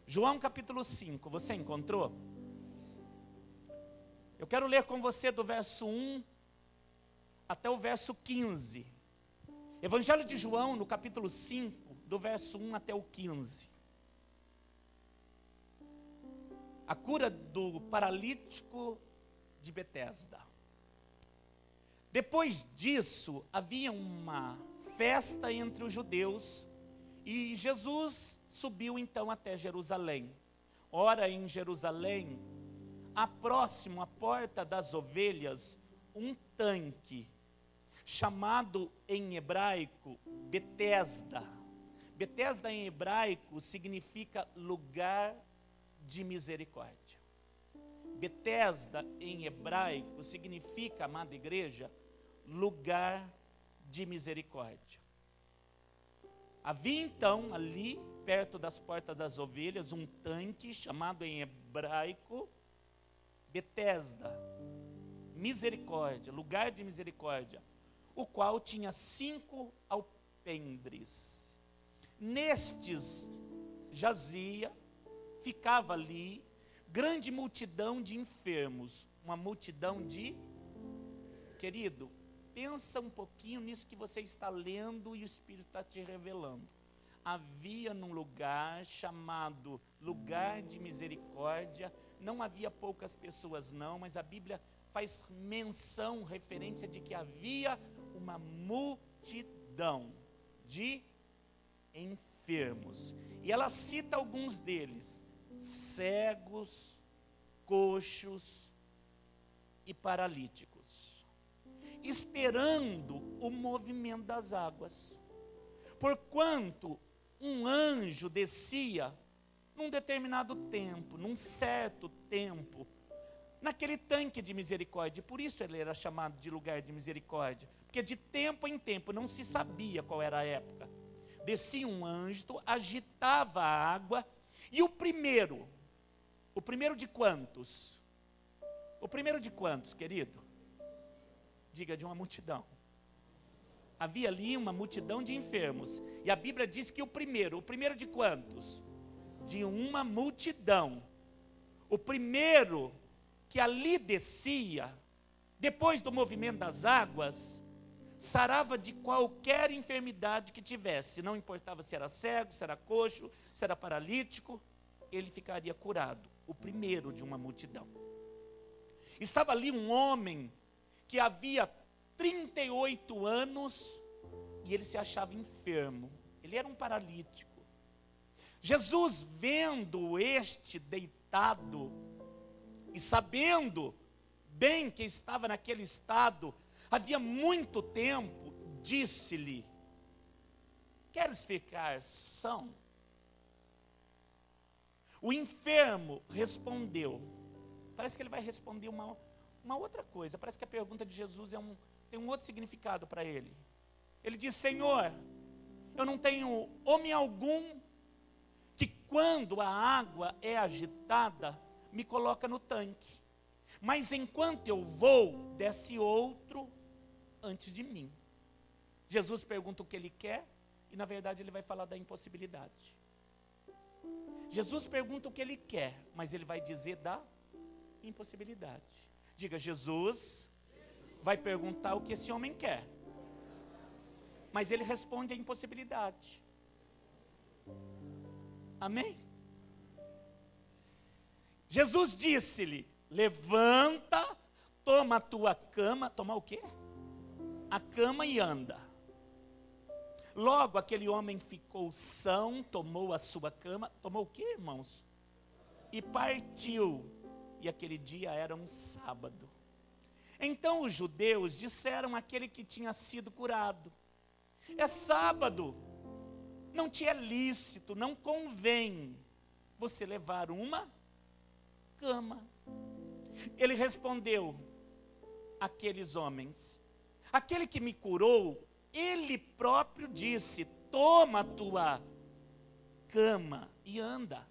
João capítulo 5, você encontrou? Eu quero ler com você do verso 1 até o verso 15. Evangelho de João, no capítulo 5, do verso 1 até o 15. A cura do paralítico de Betesda. Depois disso, havia uma festa entre os judeus, e Jesus subiu então até Jerusalém. Ora, em Jerusalém, próximo à porta das ovelhas, um tanque, chamado em hebraico Betesda. Betesda em hebraico significa lugar de misericórdia. Betesda em hebraico significa, amada igreja, lugar de misericórdia. Havia então ali, perto das portas das ovelhas, um tanque chamado em hebraico Betesda, misericórdia, lugar de misericórdia, o qual tinha 5 alpendres. Nestes jazia, ficava ali, grande multidão de enfermos, uma multidão de... Querido, pensa um pouquinho nisso que você está lendo e o Espírito está te revelando. Havia num lugar chamado lugar de misericórdia, não havia poucas pessoas não, mas a Bíblia faz menção, referência de que havia uma multidão de enfermos. E ela cita alguns deles: cegos, coxos e paralíticos, esperando o movimento das águas. Porquanto um anjo descia num determinado tempo, num certo tempo, naquele tanque de misericórdia. Por isso ele era chamado de lugar de misericórdia, porque de tempo em tempo, não se sabia qual era a época, descia um anjo, agitava a água, e o primeiro de quantos? O primeiro de quantos, querido? Diga, de uma multidão. Havia ali uma multidão de enfermos, e a Bíblia diz que o primeiro de quantos? De uma multidão. O primeiro que ali descia, depois do movimento das águas, sarava de qualquer enfermidade que tivesse, não importava se era cego, se era coxo, se era paralítico, ele ficaria curado, o primeiro de uma multidão. Estava ali um homem que havia 38 anos e ele se achava enfermo, ele era um paralítico. Jesus, vendo este deitado e sabendo bem que estava naquele estado havia muito tempo, disse-lhe: queres ficar são? O enfermo respondeu. Parece que ele vai responder uma outra coisa. Parece que a pergunta de Jesus tem um outro significado para ele. Ele diz: Senhor, eu não tenho homem algum que quando a água é agitada, me coloca no tanque. Mas enquanto eu vou, desce outro antes de mim. Jesus pergunta o que ele quer, e na verdade ele vai falar da impossibilidade. Jesus pergunta o que ele quer, mas ele vai dizer da impossibilidade. Diga, Jesus vai perguntar o que esse homem quer, mas ele responde a impossibilidade. Amém? Jesus disse-lhe: levanta, toma a tua cama. Toma o quê? A cama e anda. Logo aquele homem ficou são, tomou a sua cama. Tomou o quê, irmãos? E partiu. E aquele dia era um sábado. Então os judeus disseram àquele que tinha sido curado: é sábado, não te é lícito, não convém você levar uma cama. Ele respondeu àqueles homens: aquele que me curou, ele próprio disse: toma a tua cama e anda.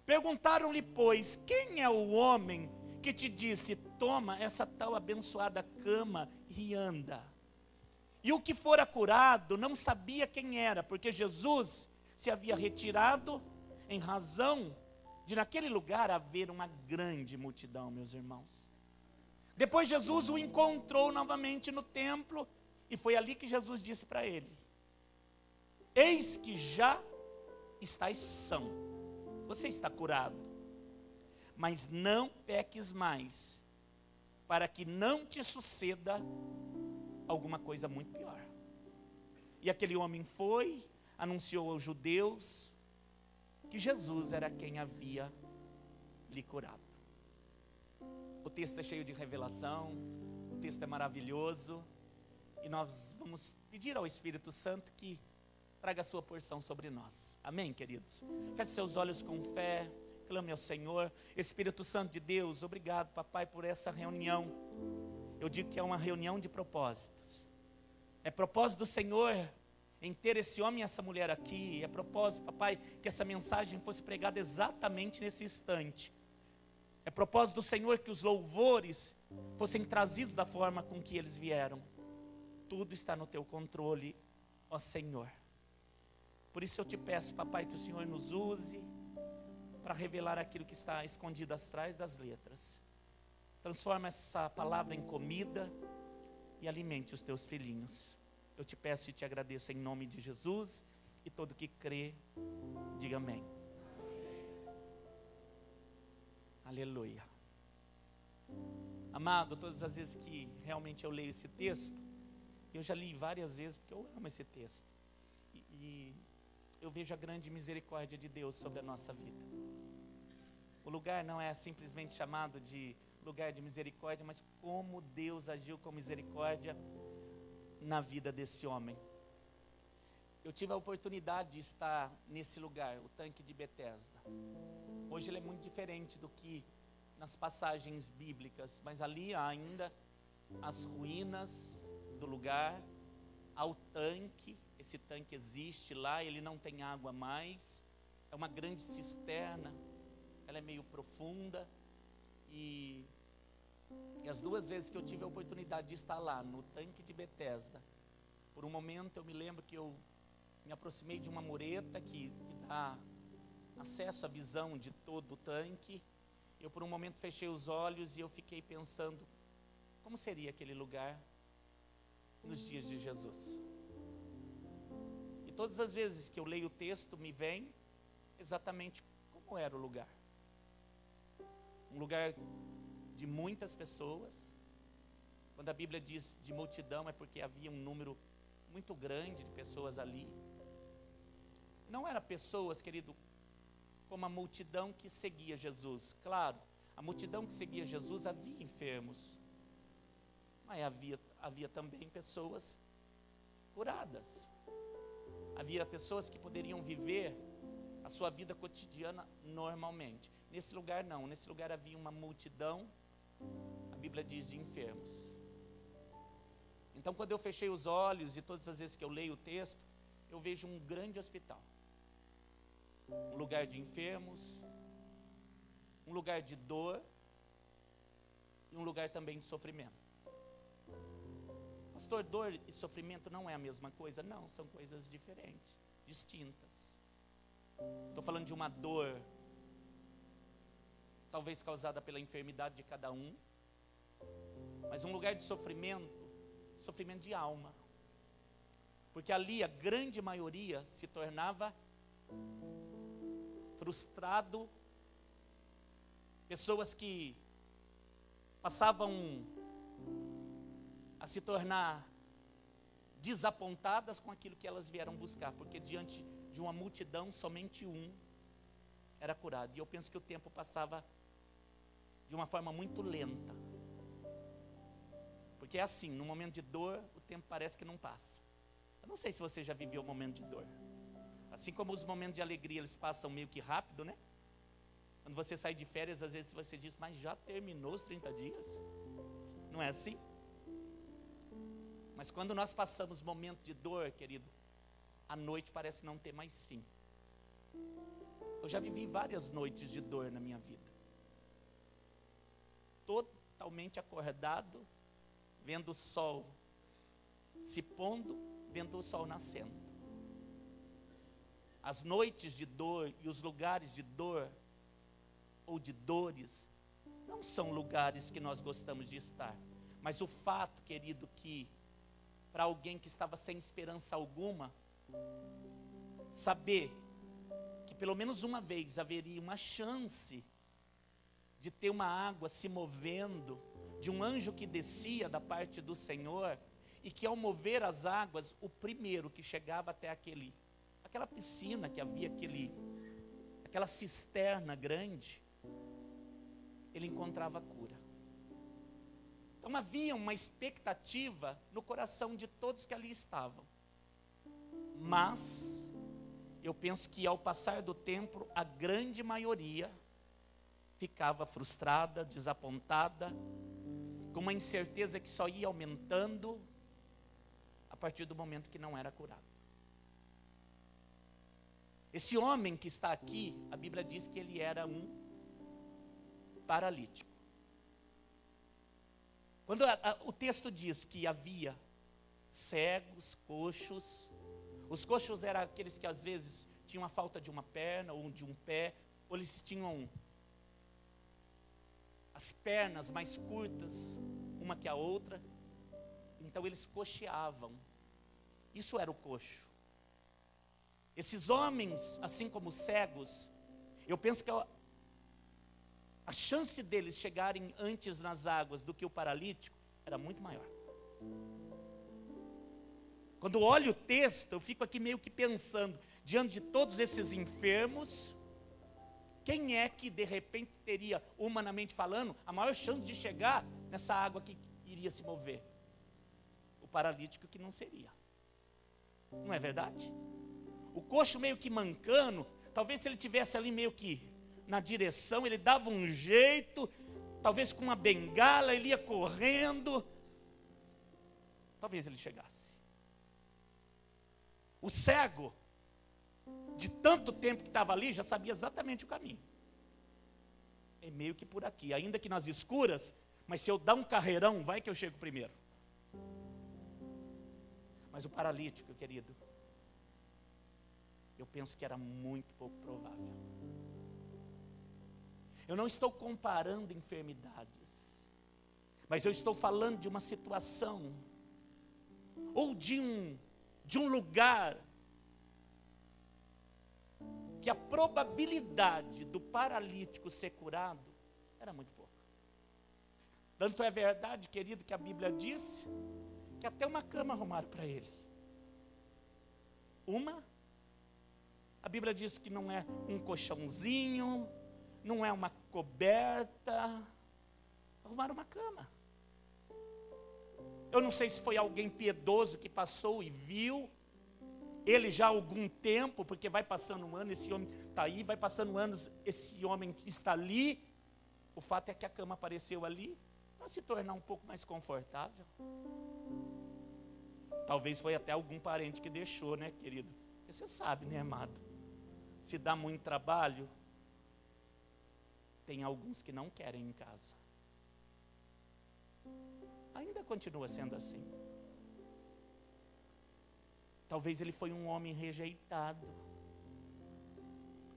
Perguntaram-lhe, pois, quem é o homem que te disse: toma essa tal abençoada cama e anda? E o que fora curado não sabia quem era, porque Jesus se havia retirado em razão de naquele lugar haver uma grande multidão, meus irmãos. Depois Jesus o encontrou novamente no templo, e foi ali que Jesus disse para ele: eis que já estás são, você está curado, mas não peques mais, para que não te suceda alguma coisa muito pior. E aquele homem foi, anunciou aos judeus que Jesus era quem havia lhe curado. O texto é cheio de revelação, o texto é maravilhoso, e nós vamos pedir ao Espírito Santo que traga a sua porção sobre nós. Amém, queridos? Feche seus olhos com fé, clame ao Senhor. Espírito Santo de Deus, obrigado, papai, por essa reunião. Eu digo que é uma reunião de propósitos. É propósito do Senhor em ter esse homem e essa mulher aqui. É propósito, papai, que essa mensagem fosse pregada exatamente nesse instante. É propósito do Senhor que os louvores fossem trazidos da forma com que eles vieram. Tudo está no teu controle, ó Senhor. Por isso eu te peço, papai, que o Senhor nos use para revelar aquilo que está escondido atrás das letras. Transforma essa palavra em comida e alimente os teus filhinhos. Eu te peço e te agradeço em nome de Jesus, e todo que crê, diga amém. Aleluia. Amado, todas as vezes que realmente eu leio esse texto, eu já li várias vezes porque eu amo esse texto, e eu vejo a grande misericórdia de Deus sobre a nossa vida. O lugar não é simplesmente chamado de lugar de misericórdia, mas como Deus agiu com misericórdia na vida desse homem. Eu tive a oportunidade de estar nesse lugar, o tanque de Betesda. Hoje ele é muito diferente do que nas passagens bíblicas, mas ali há ainda as ruínas do lugar, há o tanque. Esse tanque existe lá, ele não tem água mais, é uma grande cisterna, ela é meio profunda, e as duas vezes que eu tive a oportunidade de estar lá, no tanque de Betesda, por um momento eu me lembro que eu me aproximei de uma mureta que dá acesso à visão de todo o tanque. Eu por um momento fechei os olhos e eu fiquei pensando, como seria aquele lugar nos dias de Jesus? E todas as vezes que eu leio o texto, me vem exatamente como era o lugar. Um lugar de muitas pessoas. Quando a Bíblia diz de multidão, é porque havia um número muito grande de pessoas ali. Não eram pessoas, querido, como a multidão que seguia Jesus. Claro, a multidão que seguia Jesus, havia enfermos, mas havia também pessoas curadas. Havia pessoas que poderiam viver a sua vida cotidiana normalmente. Nesse lugar não, nesse lugar havia uma multidão, a Bíblia diz, de enfermos. Então quando eu fechei os olhos, e todas as vezes que eu leio o texto, eu vejo um grande hospital. Um lugar de enfermos, um lugar de dor, e um lugar também de sofrimento. Pastor, dor e sofrimento não é a mesma coisa? Não, são coisas diferentes, distintas. Estou falando de uma dor, talvez causada pela enfermidade de cada um, mas um lugar de sofrimento, sofrimento de alma. Porque ali a grande maioria se tornava frustrado, pessoas que passavam a se tornar desapontadas com aquilo que elas vieram buscar, porque diante de uma multidão, somente um era curado. E eu penso que o tempo passava de uma forma muito lenta. Porque é assim, no momento de dor, o tempo parece que não passa. Eu não sei se você já viveu um momento de dor. Assim como os momentos de alegria, eles passam meio que rápido, né? Quando você sai de férias, às vezes você diz, mas já terminou os 30 dias? Não é assim? Mas quando nós passamos momento de dor, querido, a noite parece não ter mais fim. Eu já vivi várias noites de dor na minha vida. Totalmente acordado, vendo o sol se pondo, vendo o sol nascendo. as noites de dor e os lugares de dor ou de dores não são lugares que nós gostamos de estar. Mas o fato, querido, que para alguém que estava sem esperança alguma, saber que pelo menos uma vez haveria uma chance de ter uma água se movendo, de um anjo que descia da parte do Senhor, e que ao mover as águas, o primeiro que chegava até aquela piscina que havia, aquela cisterna grande, ele encontrava a cura. Então havia uma expectativa no coração de todos que ali estavam. Mas eu penso que ao passar do tempo, a grande maioria ficava frustrada, desapontada, com uma incerteza que só ia aumentando a partir do momento que não era curado. Esse homem que está aqui, a Bíblia diz que ele era um paralítico. Quando o texto diz que havia cegos, coxos, os coxos eram aqueles que às vezes tinham a falta de uma perna ou de um pé, ou eles tinham as pernas mais curtas, uma que a outra, então eles coxeavam. Isso era o coxo. Esses homens, assim como os cegos, eu penso que a chance deles chegarem antes nas águas do que o paralítico era muito maior. Quando olho o texto, eu fico aqui meio que pensando, diante de todos esses enfermos, quem é que de repente teria, humanamente falando, a maior chance de chegar nessa água que iria se mover? O paralítico que não seria. Não é verdade? O coxo meio que mancando, talvez se ele tivesse ali meio que na direção, ele dava um jeito, talvez com uma bengala, ele ia correndo, talvez ele chegasse. O cego, de tanto tempo que estava ali, já sabia exatamente o caminho. É meio que por aqui, ainda que nas escuras, mas se eu dar um carreirão, vai que eu chego primeiro. Mas o paralítico, querido, eu penso que era muito pouco provável. Eu não estou comparando enfermidades, mas eu estou falando de uma situação, ou de um lugar, que a probabilidade do paralítico ser curado era muito pouca. Tanto é verdade, querido, que a Bíblia diz que até uma cama arrumaram para ele. A Bíblia diz que não é um colchãozinho, não é uma coberta, arrumaram uma cama. Eu não sei se foi alguém piedoso que passou e viu, ele já há algum tempo, porque vai passando um ano, esse homem está aí, vai passando anos, esse homem está ali. O fato é que a cama apareceu ali para se tornar um pouco mais confortável. Talvez foi até algum parente que deixou, né, querido? Você sabe, né, amado? Se dá muito trabalho, tem alguns que não querem em casa. Ainda continua sendo assim. Talvez ele foi um homem rejeitado.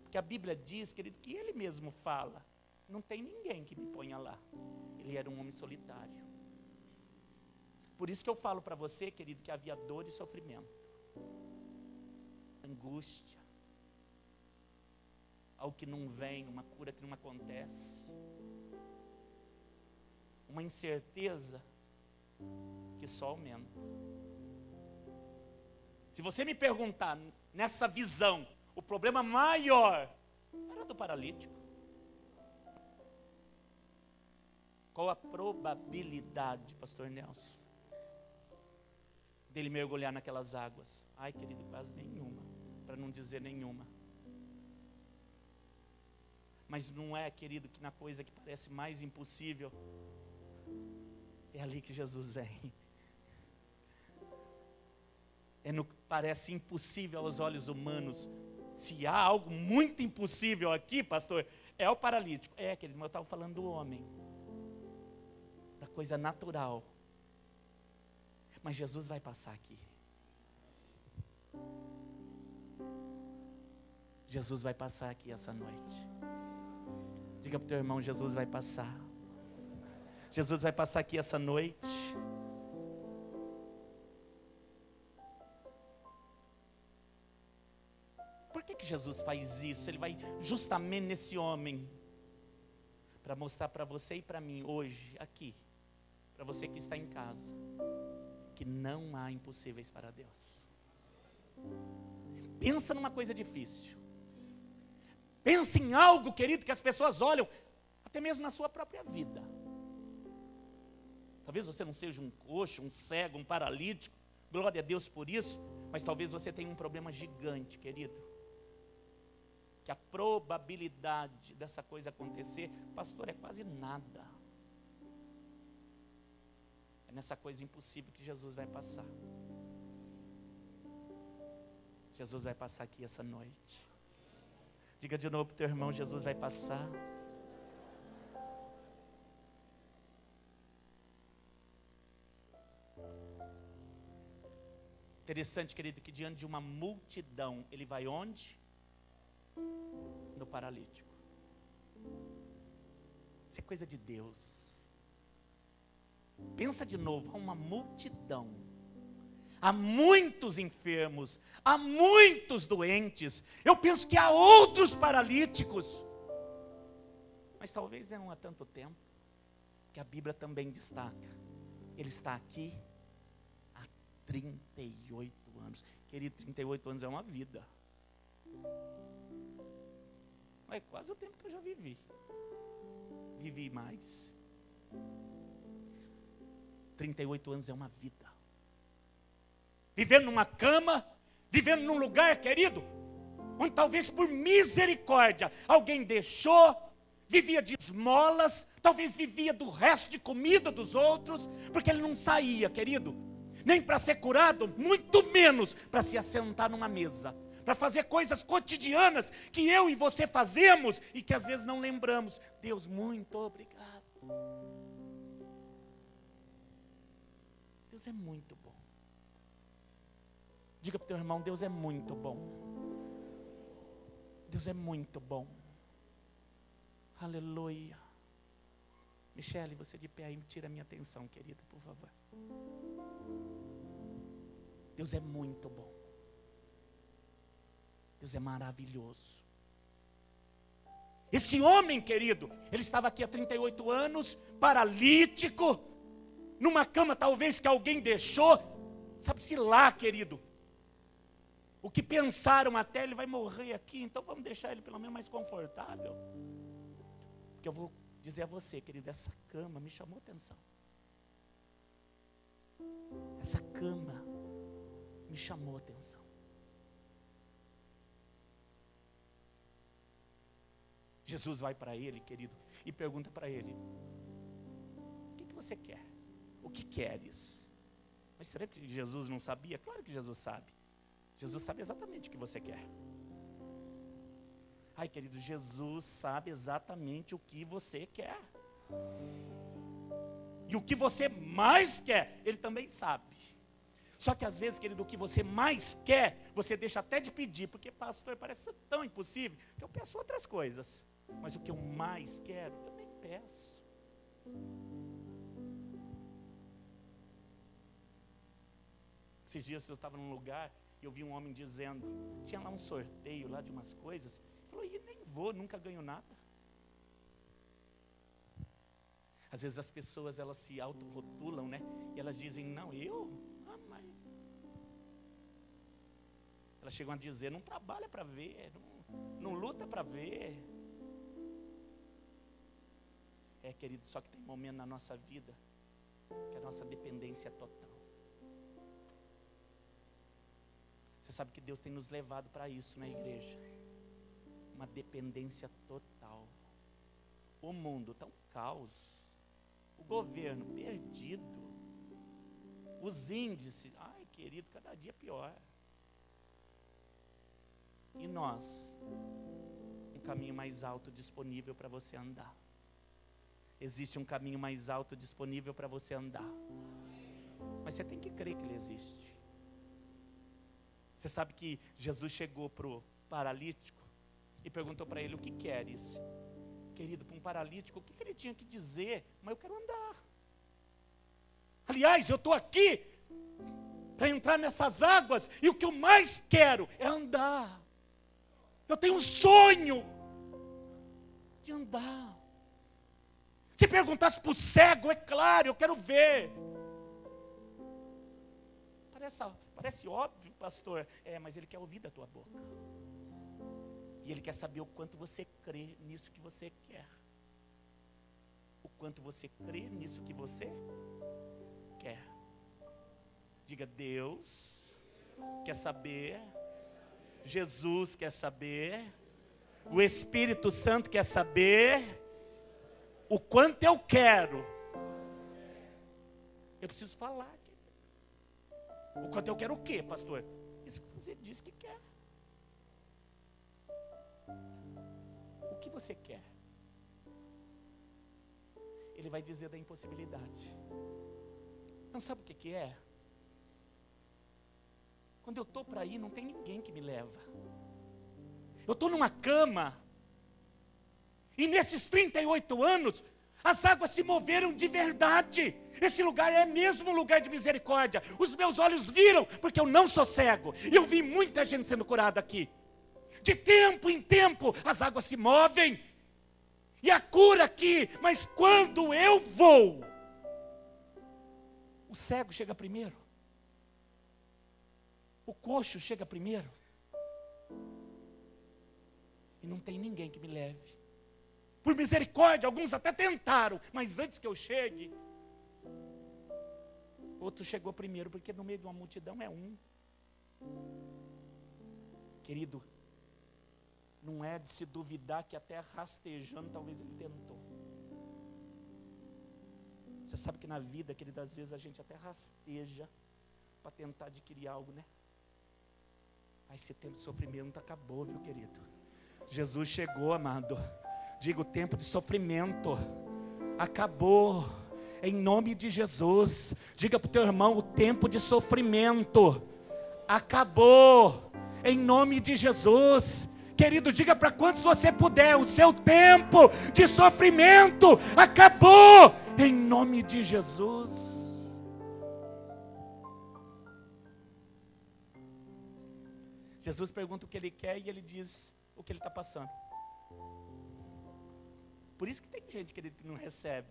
Porque a Bíblia diz, querido, que ele mesmo fala, não tem ninguém que me ponha lá. Ele era um homem solitário. Por isso que eu falo para você, querido, que havia dor e sofrimento, angústia, algo que não vem, uma cura que não acontece, uma incerteza que só aumenta. Se você me perguntar, nessa visão, o problema maior era do paralítico. Qual a probabilidade, pastor Nelson, dele mergulhar naquelas águas? Ai, querido, quase nenhuma, para não dizer nenhuma. Mas não é, querido, que na coisa que parece mais impossível, é ali que Jesus vem. É no que parece impossível aos olhos humanos. Se há algo muito impossível aqui, pastor, é o paralítico. É, querido, mas eu estava falando do homem, da coisa natural. Mas Jesus vai passar aqui. Jesus vai passar aqui essa noite. Diga para o teu irmão, Jesus vai passar. Jesus vai passar aqui essa noite. Por que Jesus faz isso? Ele vai justamente nesse homem, para mostrar para você e para mim hoje, aqui, para você que está em casa, que não há impossíveis para Deus. Pensa numa coisa difícil. Pensa em algo, querido, que as pessoas olham, até mesmo na sua própria vida. Talvez você não seja um coxo, um cego, um paralítico, glória a Deus por isso, mas talvez você tenha um problema gigante, querido. Que a probabilidade dessa coisa acontecer, pastor, é quase nada. É nessa coisa impossível que Jesus vai passar. Jesus vai passar aqui essa noite. Diga de novo para o teu irmão, Jesus vai passar. Interessante, querido, que diante de uma multidão, ele vai onde? No paralítico. Isso é coisa de Deus. Pensa de novo, há uma multidão. Há muitos enfermos, há muitos doentes. Eu penso que há outros paralíticos. Mas talvez não há tanto tempo, que a Bíblia também destaca. Ele está aqui há 38 anos. Querido, 38 anos é uma vida. É quase o tempo que eu já vivi. Vivi mais. 38 anos é uma vida. Vivendo numa cama, vivendo num lugar, querido, onde talvez por misericórdia alguém deixou, vivia de esmolas, talvez vivia do resto de comida dos outros, porque ele não saía, querido, nem para ser curado, muito menos para se assentar numa mesa, para fazer coisas cotidianas que eu e você fazemos e que às vezes não lembramos. Deus, muito obrigado. Deus é muito bom. Diga para o teu irmão, Deus é muito bom. Deus é muito bom. Aleluia. Michele, você de pé aí, me tira a minha atenção, querida, por favor. Deus é muito bom. Deus é maravilhoso. Esse homem, querido, ele estava aqui há 38 anos, paralítico, numa cama talvez que alguém deixou. Sabe-se lá, querido, o que pensaram até, ele vai morrer aqui, então vamos deixar ele pelo menos mais confortável. Porque eu vou dizer a você, querido, essa cama me chamou a atenção. Essa cama me chamou a atenção. Jesus vai para ele, querido, e pergunta para ele: o que você quer? O que queres? Mas será que Jesus não sabia? Claro que Jesus sabe. Jesus sabe exatamente o que você quer. Ai, querido, Jesus sabe exatamente o que você quer. E o que você mais quer, Ele também sabe. Só que às vezes, querido, o que você mais quer, você deixa até de pedir, porque, pastor, parece ser tão impossível, que eu peço outras coisas. Mas o que eu mais quero, eu nem peço. Esses dias eu estava num lugar, e eu vi um homem dizendo, tinha lá um sorteio lá de umas coisas, ele falou, e nem vou, nunca ganho nada. Às vezes as pessoas, elas se autorrotulam, né? E elas dizem, não, mas... Elas chegam a dizer, não trabalha para ver, não luta para ver. Querido, só que tem momento na nossa vida, que a nossa dependência é total. Você sabe que Deus tem nos levado para isso na igreja. Uma dependência total. O mundo está um caos. O governo perdido. Os índices, ai querido, cada dia pior. E nós, um caminho mais alto disponível para você andar. Existe um caminho mais alto disponível para você andar. Mas você tem que crer que ele existe. Você sabe que Jesus chegou para o paralítico e perguntou para ele: o que queres? Querido, para um paralítico, o que ele tinha que dizer? Mas eu quero andar. Aliás, eu estou aqui para entrar nessas águas, e o que eu mais quero é andar. Eu tenho um sonho de andar. Se perguntasse para o cego, é claro, eu quero ver. Parece óbvio, pastor. Mas ele quer ouvir da tua boca. E ele quer saber o quanto você crê nisso que você quer. O quanto você crê nisso que você quer. Diga: Deus quer saber, Jesus quer saber, o Espírito Santo quer saber o quanto eu quero. Eu preciso falar. O quanto eu quero o quê, pastor? Isso que você disse que quer. O que você quer? Ele vai dizer da impossibilidade. Não sabe o que é? Quando eu estou para ir, não tem ninguém que me leva. Eu estou numa cama, e nesses 38 anos, as águas se moveram de verdade. Esse lugar é mesmo um lugar de misericórdia. Os meus olhos viram, porque eu não sou cego. E eu vi muita gente sendo curada aqui. De tempo em tempo, as águas se movem. E a cura aqui, mas quando eu vou, o cego chega primeiro. O coxo chega primeiro. E não tem ninguém que me leve. Por misericórdia, alguns até tentaram, mas antes que eu chegue, outro chegou primeiro, porque no meio de uma multidão é um. Querido, não é de se duvidar que até rastejando talvez ele tentou. Você sabe que na vida, querido, às vezes a gente até rasteja para tentar adquirir algo, né? Mas esse tempo de sofrimento acabou, viu, querido? Jesus chegou, amado. Diga: o tempo de sofrimento acabou, em nome de Jesus. Diga para o teu irmão: o tempo de sofrimento acabou, em nome de Jesus. Querido, diga para quantos você puder: o seu tempo de sofrimento acabou, em nome de Jesus. Jesus pergunta o que ele quer e ele diz o que ele está passando. Por isso que tem gente, querido, que não recebe,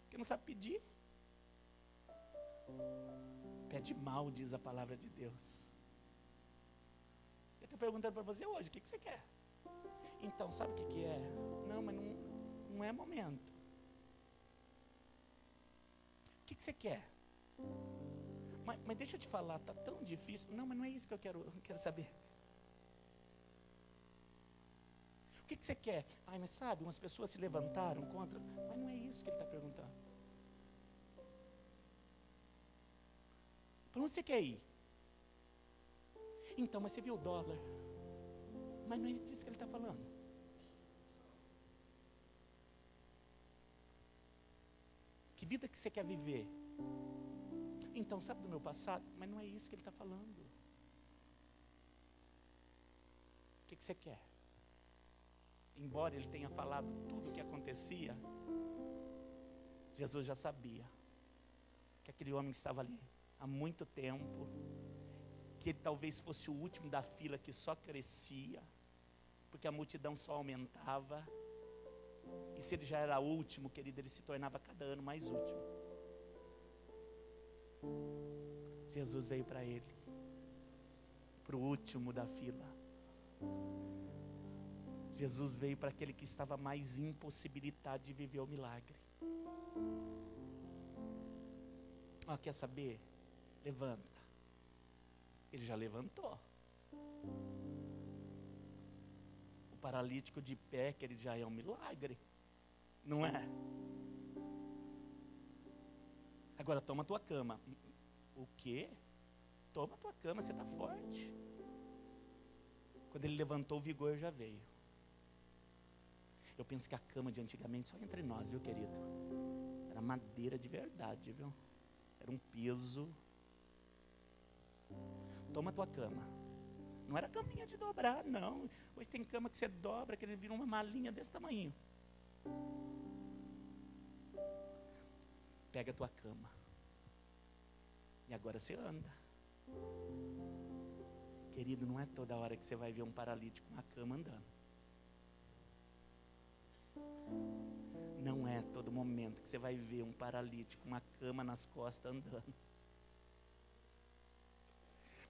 que não sabe pedir. Pede mal, diz a palavra de Deus. Eu estou perguntando para você hoje: o que você quer? Então, sabe o que é? Não, mas não é momento. O que você quer? Mas deixa eu te falar, está tão difícil. Não, mas não é isso que eu quero saber. O que você quer? Mas sabe, umas pessoas se levantaram contra. Mas não é isso que ele está perguntando. Para onde você quer ir? Então, mas você viu o dólar? Mas não é disso que ele está falando. Que vida que você quer viver? Então, sabe do meu passado? Mas não é isso que ele está falando. O que você quer? Embora ele tenha falado tudo o que acontecia, Jesus já sabia que aquele homem que estava ali há muito tempo, que ele talvez fosse o último da fila que só crescia, porque a multidão só aumentava, e se ele já era o último, querido, ele se tornava cada ano mais último. Jesus veio para ele, para o último da fila. Jesus veio para aquele que estava mais impossibilitado de viver o milagre. Quer saber? Levanta. Ele já levantou. O paralítico de pé, que ele já é um milagre, não é? Agora toma a tua cama. O quê? Toma a tua cama, você está forte. Quando ele levantou, o vigor já veio. Eu penso que a cama de antigamente, só entre nós, viu, querido? Era madeira de verdade, viu? Era um peso. Toma a tua cama. Não era caminha de dobrar, não. Hoje tem cama que você dobra, que ele vira uma malinha desse tamanho. Pega a tua cama. E agora você anda. Querido, não é toda hora que você vai ver um paralítico na cama andando. Não é todo momento que você vai ver um paralítico com uma cama nas costas andando.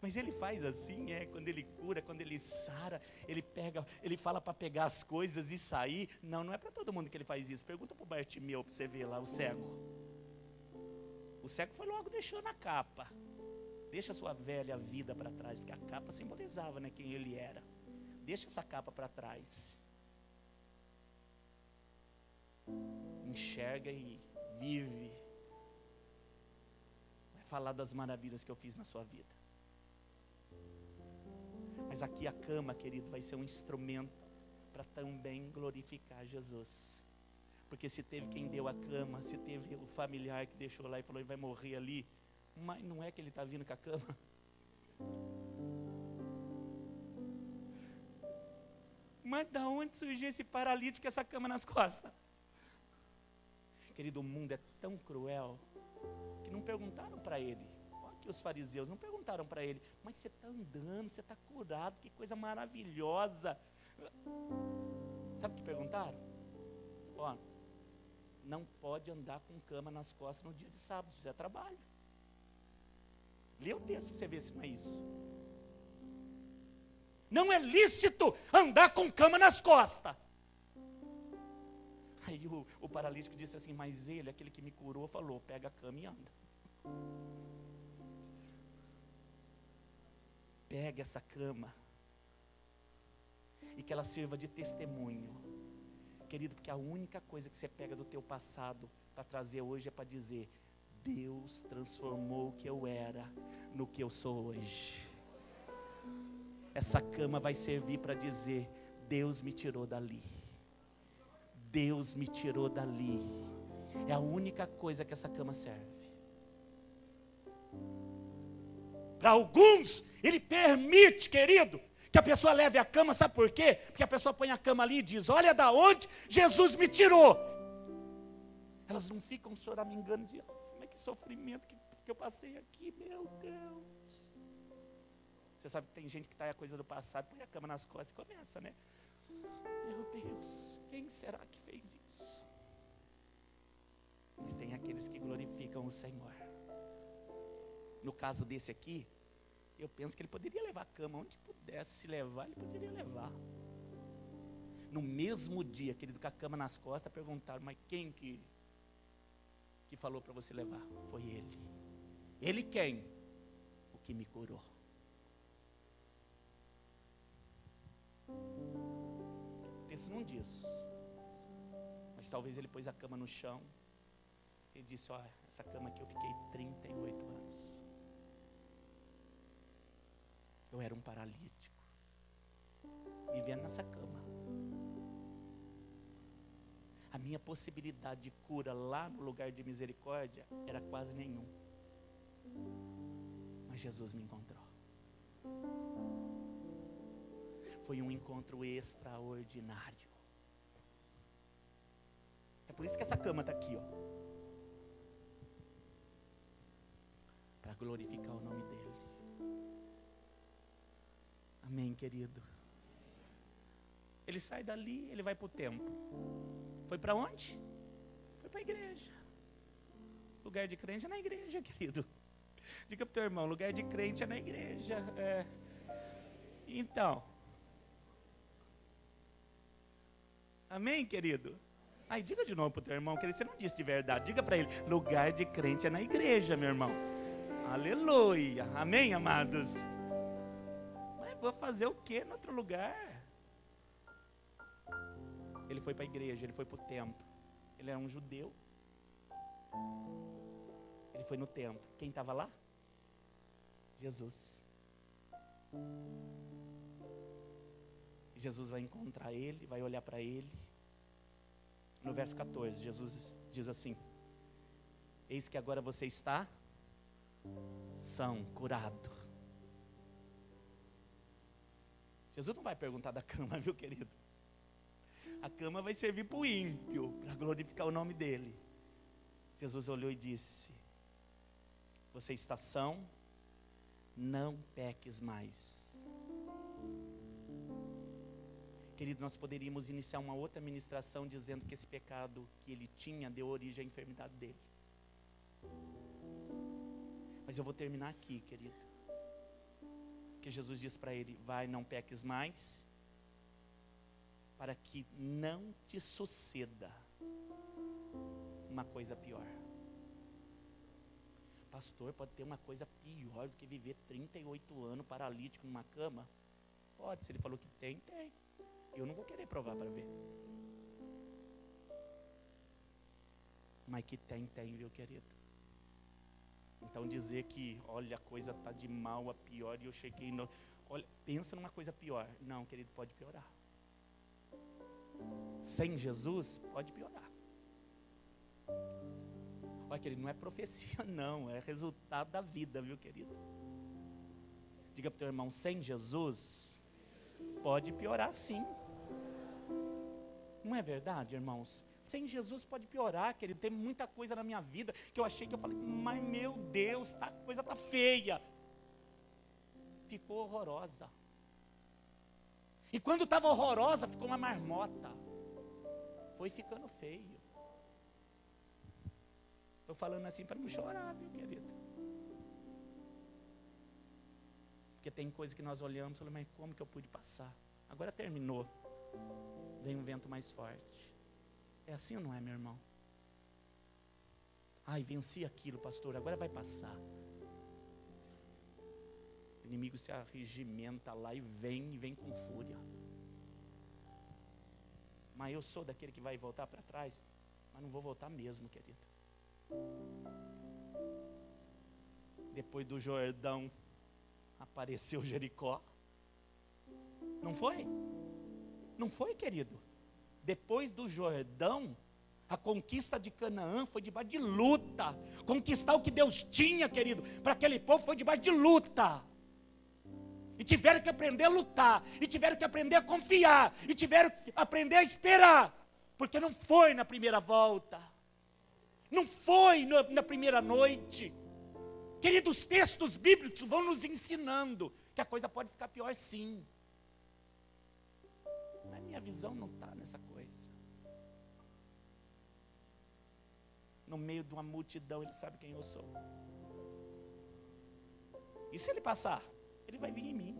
Mas ele faz assim, quando ele cura, quando ele sara, ele fala para pegar as coisas e sair. Não, não é para todo mundo que ele faz isso. Pergunta para o Bartimeu, para você ver lá, o cego. O cego foi logo deixando a capa. Deixa a sua velha vida para trás, porque a capa simbolizava, né, quem ele era. Deixa essa capa para trás. Enxerga e vive. Vai falar das maravilhas que eu fiz na sua vida. Mas aqui a cama, querido, vai ser um instrumento para também glorificar Jesus. Porque se teve quem deu a cama, se teve o familiar que deixou lá e falou, ele vai morrer ali, mas não é que ele está vindo com a cama. Mas da onde surgiu esse paralítico com essa cama nas costas? Querido, o mundo é tão cruel que não perguntaram para ele. Olha aqui os fariseus, não perguntaram para ele, mas você está andando, você está curado, que coisa maravilhosa. Sabe o que perguntaram? Ó, não pode andar com cama nas costas no dia de sábado, isso é trabalho. Lê o texto para você ver se não é isso. Não é lícito andar com cama nas costas. Aí o paralítico disse assim, mas ele, aquele que me curou, falou, pega a cama e anda. Pega essa cama e que ela sirva de testemunho. Querido, porque a única coisa que você pega do teu passado para trazer hoje é para dizer, Deus transformou o que eu era no que eu sou hoje. Essa cama vai servir para dizer, Deus me tirou dali. Deus me tirou dali. É a única coisa que essa cama serve. Para alguns, ele permite, querido, que a pessoa leve a cama, sabe por quê? Porque a pessoa põe a cama ali e diz, olha da onde Jesus me tirou. Elas não ficam choramingando de, mas que sofrimento que eu passei aqui, meu Deus. Você sabe que tem gente que está a coisa do passado, põe a cama nas costas e começa, né? Meu Deus, quem será que fez isso? Mas tem aqueles que glorificam o Senhor. No caso desse aqui, eu penso que ele poderia levar a cama onde pudesse se levar, ele poderia levar. No mesmo dia, querido, com a cama nas costas, perguntaram, mas quem que falou para você levar? Foi ele. Ele quem? O que me curou. O texto não diz, mas talvez ele pôs a cama no chão. Ele disse, olha, essa cama aqui eu fiquei 38 anos. Eu era um paralítico, vivendo nessa cama. A minha possibilidade de cura lá no lugar de misericórdia era quase nenhum. Mas Jesus me encontrou. Foi um encontro extraordinário. É por isso que essa cama está aqui, ó. Para glorificar o nome dele. Amém, querido. Ele sai dali, ele vai para o templo. Foi para onde? Foi para a igreja. Lugar de crente é na igreja, querido. Diga para o teu irmão, lugar de crente é na igreja. Então. Amém, querido? Aí diga de novo para o teu irmão, que você não disse de verdade. Diga para ele, lugar de crente é na igreja, meu irmão. Aleluia. Amém, amados? Mas vou fazer o que no outro lugar? Ele foi para a igreja, ele foi para o templo. Ele era um judeu. Ele foi no templo. Quem estava lá? Jesus. E Jesus vai encontrar ele, vai olhar para ele. No verso 14, Jesus diz assim: eis que agora você está são, curado. Jesus não vai perguntar da cama, viu, querido? A cama vai servir para o ímpio, para glorificar o nome dele. Jesus olhou e disse: você está são, não peques mais. Querido, nós poderíamos iniciar uma outra ministração dizendo que esse pecado que ele tinha deu origem à enfermidade dele. Mas eu vou terminar aqui, querido. Porque Jesus disse para ele: vai, não peques mais, para que não te suceda uma coisa pior. Pastor, pode ter uma coisa pior do que viver 38 anos paralítico numa cama? Pode, se ele falou que tem, tem. Eu não vou querer provar para ver. Mas que tem, viu, querido? Então dizer que, olha, a coisa está de mal a pior e eu cheguei no... Olha, pensa numa coisa pior. Não, querido, pode piorar. Sem Jesus, pode piorar. Olha, querido, não é profecia não, é resultado da vida, viu, querido? Diga para o teu irmão: sem Jesus, pode piorar sim. Não é verdade, irmãos? Sem Jesus pode piorar, querido. Tem muita coisa na minha vida que eu achei que eu falei, mas meu Deus, a coisa está feia. Ficou horrorosa. E quando estava horrorosa, ficou uma marmota. Foi ficando feio. Estou falando assim para não chorar, viu, querido? Porque tem coisa que nós olhamos e falamos, mas como que eu pude passar? Agora terminou. Vem um vento mais forte. É assim ou não é, meu irmão? Ai, venci aquilo, pastor, agora vai passar. O inimigo se arregimenta lá e vem com fúria. Mas eu sou daquele que vai voltar para trás, mas não vou voltar mesmo, querido. Depois do Jordão, apareceu Jericó. Não foi? Não foi, querido? Depois do Jordão, a conquista de Canaã foi debaixo de luta. Conquistar o que Deus tinha, querido, para aquele povo foi debaixo de luta. E tiveram que aprender a lutar, e tiveram que aprender a confiar, e tiveram que aprender a esperar, porque não foi na primeira volta, não foi na primeira noite. Querido, os textos bíblicos vão nos ensinando que a coisa pode ficar pior sim. Mas minha visão não está nessa coisa. No meio de uma multidão, ele sabe quem eu sou. E se ele passar? Ele vai vir em mim.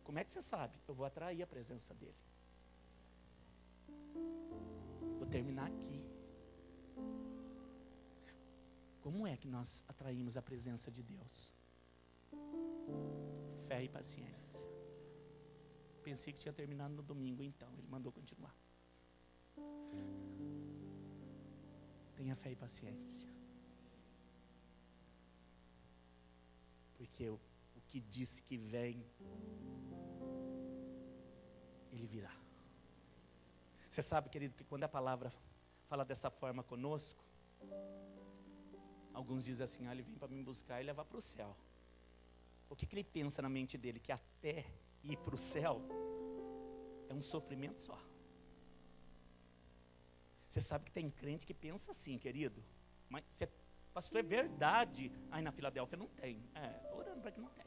Como é que você sabe? Eu vou atrair a presença dele. Vou terminar aqui. Como é que nós atraímos a presença de Deus? Fé e paciência. Pensei que tinha terminado no domingo, então ele mandou continuar. Tenha fé e paciência. Porque o que disse que vem, ele virá. Você sabe, querido, que quando a palavra fala dessa forma conosco, alguns dizem assim, ele vem para me buscar e levar para o céu. O que ele pensa na mente dele? Que até ir para o céu é um sofrimento só. Você sabe que tem crente que pensa assim, querido. Mas você, pastor, é verdade. Aí na Filadélfia não tem. Estou orando para que não tem.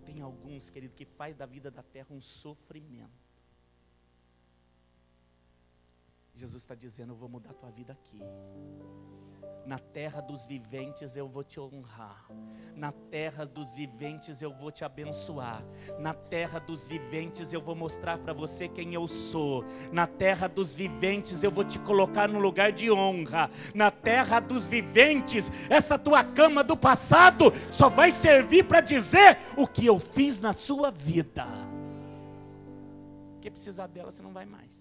Tem alguns, querido, que faz da vida da terra um sofrimento. Jesus está dizendo, eu vou mudar a tua vida aqui. Na terra dos viventes eu vou te honrar. Na terra dos viventes eu vou te abençoar. Na terra dos viventes eu vou mostrar para você quem eu sou. Na terra dos viventes eu vou te colocar no lugar de honra. Na terra dos viventes, essa tua cama do passado só vai servir para dizer o que eu fiz na sua vida. Porque precisar dela você não vai mais.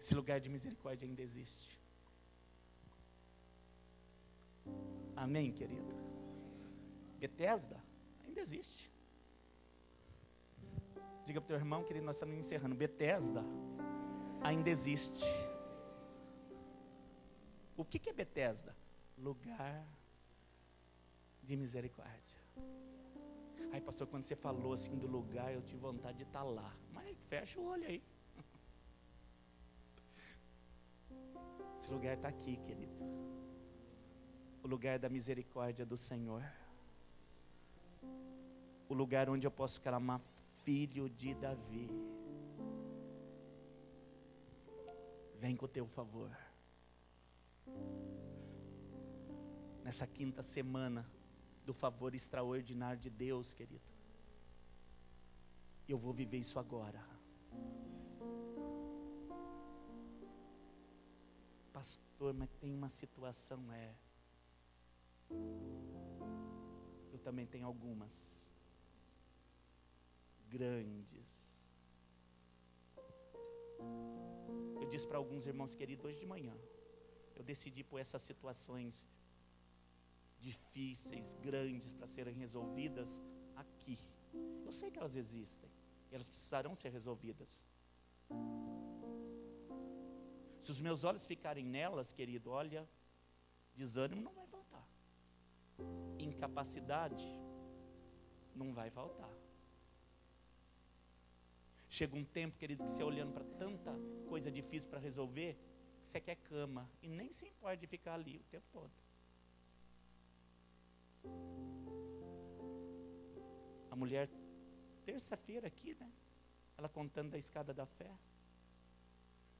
Esse lugar de misericórdia ainda existe. Amém, querido? Betesda ainda existe. Diga para o teu irmão, querido, nós estamos encerrando. Betesda ainda existe. O que é Betesda? Lugar de misericórdia. Ai, pastor, quando você falou assim do lugar, eu tive vontade de estar lá. Mas fecha o olho aí. Esse lugar está aqui, querido. O lugar da misericórdia do Senhor. O lugar onde eu posso clamar, filho de Davi. Vem com o teu favor. Nessa quinta semana do favor extraordinário de Deus, querido. Eu vou viver isso agora. Pastor, mas tem uma situação, eu também tenho algumas grandes. Eu disse para alguns irmãos queridos hoje de manhã, eu decidi por essas situações difíceis, grandes para serem resolvidas aqui. Eu sei que elas existem e elas precisarão ser resolvidas. Se os meus olhos ficarem nelas, querido, olha, desânimo não vai faltar. Incapacidade não vai faltar. Chega um tempo, querido, que você olhando para tanta coisa difícil para resolver, você quer cama e nem se importa de ficar ali o tempo todo. A mulher, terça-feira aqui, né? Ela contando da escada da fé.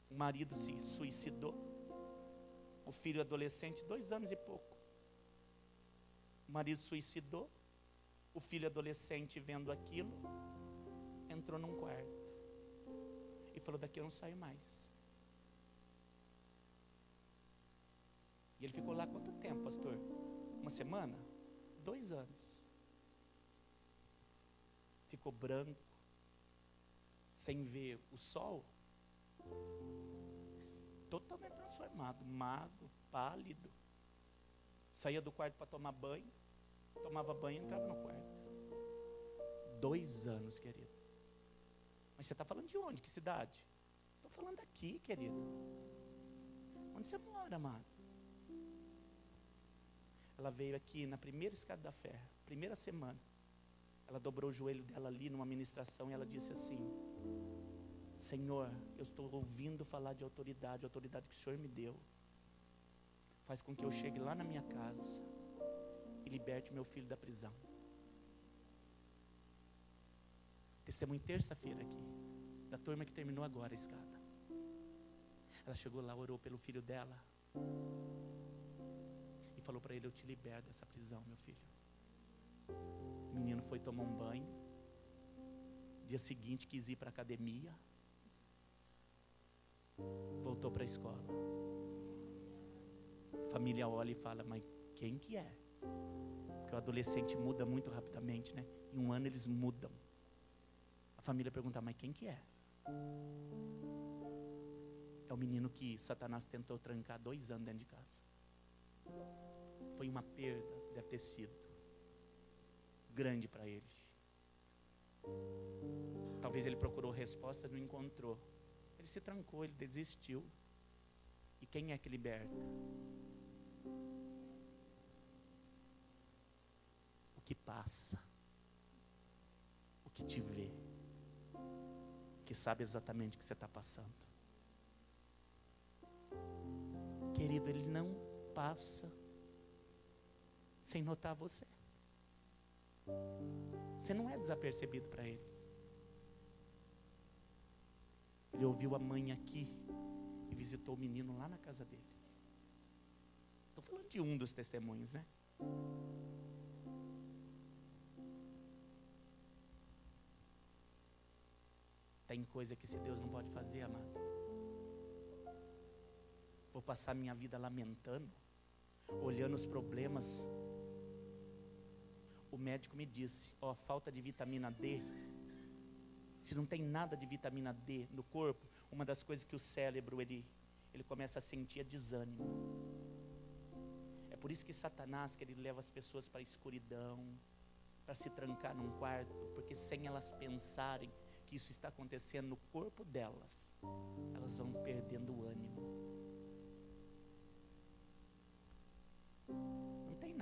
O marido se suicidou. O filho adolescente, 2 anos e pouco. O marido suicidou. O filho adolescente, vendo aquilo, entrou num quarto e falou: daqui eu não saio mais. E ele ficou lá quanto tempo, pastor? 1 semana? 2 anos. Ficou branco, sem ver o sol, totalmente transformado, magro, pálido. Saía do quarto para tomar banho, tomava banho e entrava no quarto. 2 anos, querido. Mas você está falando de onde? Que cidade? Estou falando aqui, querido. Onde você mora, amado? Ela veio aqui na primeira escada da fé, primeira semana. Ela dobrou o joelho dela ali numa ministração e ela disse assim: Senhor, eu estou ouvindo falar de autoridade, a autoridade que o Senhor me deu. Faz com que eu chegue lá na minha casa e liberte meu filho da prisão. Testemunho terça-feira aqui, da turma que terminou agora a escada. Ela chegou lá, orou pelo filho dela e falou para ele: eu te libero dessa prisão, meu filho. O menino foi tomar um banho. Dia seguinte quis ir para a academia. Voltou para a escola. A família olha e fala: mas quem que é? Porque o adolescente muda muito rapidamente, né? Em 1 ano eles mudam. A família pergunta: mas quem que é? É o menino que Satanás tentou trancar 2 anos dentro de casa. Foi uma perda, deve ter sido grande para ele. Talvez ele procurou resposta e não encontrou. Ele se trancou, ele desistiu. E quem é que liberta? O que passa, o que te vê, que sabe exatamente o que você está passando. Querido, ele não passa sem notar você. Você não é desapercebido para ele. Ele ouviu a mãe aqui e visitou o menino lá na casa dele. Estou falando de um dos testemunhos, né? Tem coisa que esse Deus não pode fazer, amado. Vou passar minha vida lamentando, olhando os problemas. O médico me disse: ó, falta de vitamina D. Se não tem nada de vitamina D no corpo, uma das coisas que o cérebro ele começa a sentir é desânimo. É por isso que Satanás, que ele leva as pessoas para a escuridão, para se trancar num quarto, porque sem elas pensarem que isso está acontecendo no corpo delas, elas vão perdendo o ânimo.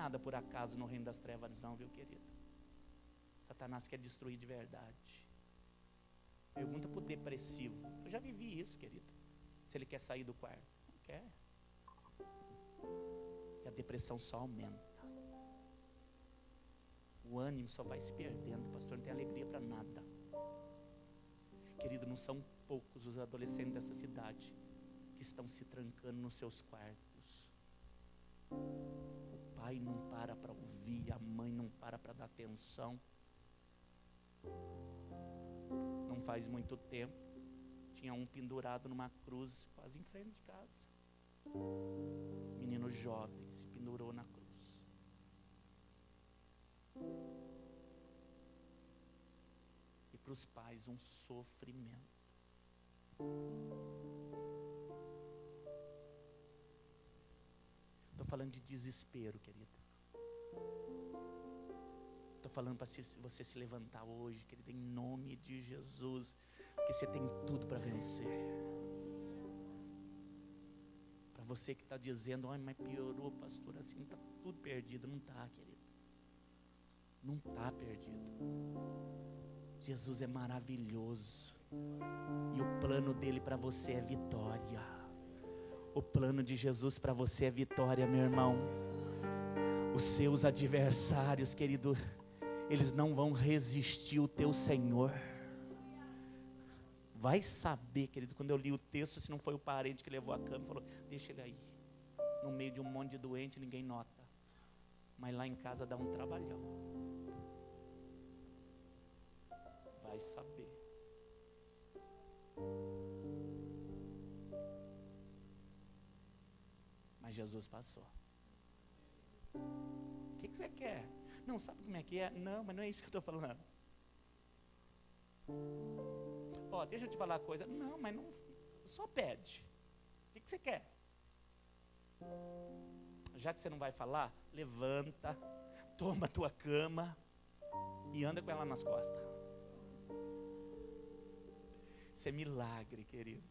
nada por acaso no reino das trevas não, viu, querido? Satanás quer destruir de verdade. Pergunta para o depressivo. Eu já vivi isso, querido. Se ele quer sair do quarto. Não quer. E a depressão só aumenta. O ânimo só vai se perdendo. Pastor, não tem alegria para nada. Querido, não são poucos os adolescentes dessa cidade que estão se trancando nos seus quartos. O pai não para ouvir, a mãe não para dar atenção. Não faz muito tempo, tinha um pendurado numa cruz quase em frente de casa. Menino jovem se pendurou na cruz. E para os pais um sofrimento. Estou falando de desespero, querido. Estou falando para você se levantar hoje, querido, em nome de Jesus, porque você tem tudo para vencer. Para você que está dizendo, ai, mas piorou, pastor, assim está tudo perdido. Não está, querido. Não está perdido. Jesus é maravilhoso. E o plano dele para você é vitória. O plano de Jesus para você é vitória, meu irmão. Os seus adversários, querido, eles não vão resistir o teu Senhor. Vai saber, querido, quando eu li o texto, se não foi o parente que levou a cama e falou, deixa ele aí. No meio de um monte de doente, ninguém nota. Mas lá em casa dá um trabalhão. Vai saber. Mas Jesus passou. O que você quer? Não, sabe como é que é? Não, mas não é isso que eu estou falando. Ó, deixa eu te falar uma coisa. Não, mas não, só pede. O que você quer? Já que você não vai falar, levanta, toma a tua cama e anda com ela nas costas. Isso é milagre, querido.